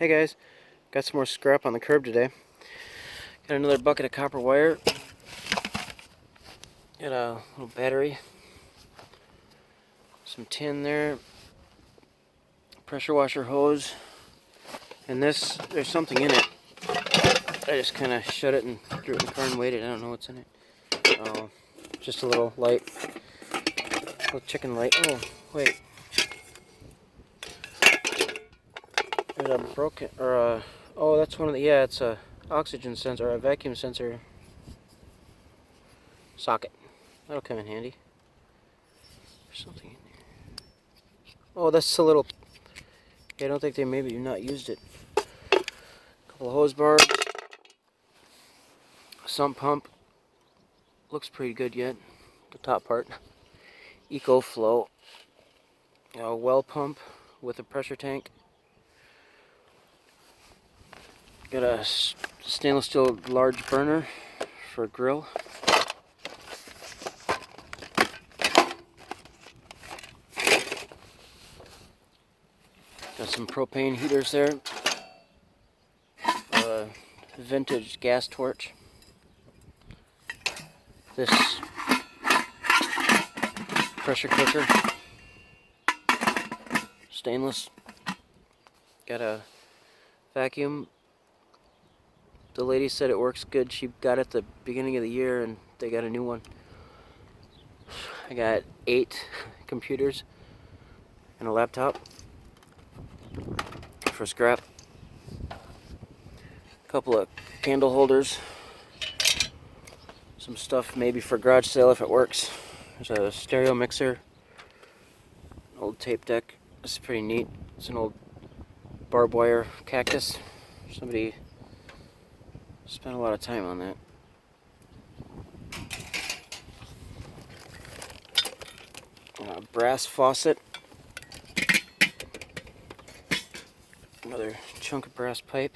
Hey guys, got some more scrap on the curb today. Got another bucket of copper wire. Got a little battery. Some tin there. Pressure washer hose. And this, there's something in it. I just kind of shut it and threw it in the car and waited. I don't know what's in it. Just a little light. Little chicken light. Oh, wait. There's a broken, or a, oh, that's one of the, yeah, it's a oxygen sensor, or a vacuum sensor socket. That'll come in handy. There's something in there. Oh, that's a little, yeah, I don't think they maybe not used it. Couple of hose bars. Sump pump. Looks pretty good yet. The top part. EcoFlow. A well pump with a pressure tank. Got a stainless steel large burner for a grill. Got some propane heaters there. A vintage gas torch. This pressure cooker. Stainless. Got a vacuum. The lady said it works good. She got it at the beginning of the year and they got a new one. I got 8 computers and a laptop for scrap. A couple of candle holders. Some stuff maybe for garage sale if it works. There's a stereo mixer. An old tape deck. This is pretty neat. It's an old barbed wire cactus. Somebody spent a lot of time on that. Brass faucet. Another chunk of brass pipe.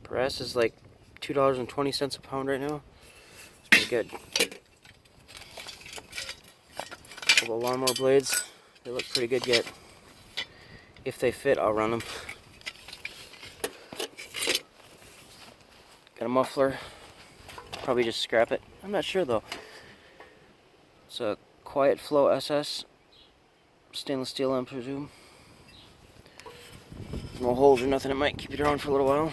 Brass is like $2.20 a pound right now. It's pretty good. Couple of lawnmower blades. They look pretty good yet. If they fit, I'll run them. Got a muffler. Probably just scrap it. I'm not sure though. It's a Quiet Flow SS. Stainless steel, I presume. No holes or nothing. It might keep it around for a little while.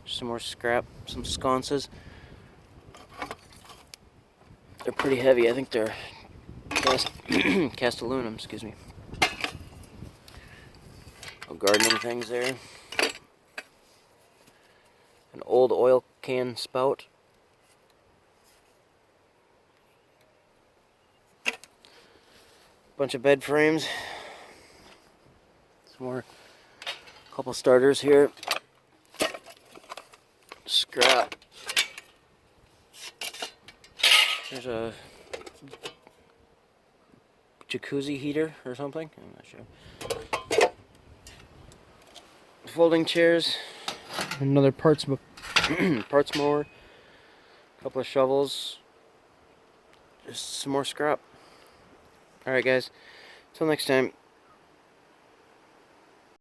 Some more scrap. Some sconces. They're pretty heavy. I think they're cast aluminum. Excuse me. No gardening things there. An old oil can spout. Bunch of bed frames. Some more. Couple starters here. Scrap. There's a jacuzzi heater or something. I'm not sure. Folding chairs. Another parts mower. A couple of shovels. Just some more scrap. Alright guys, till next time.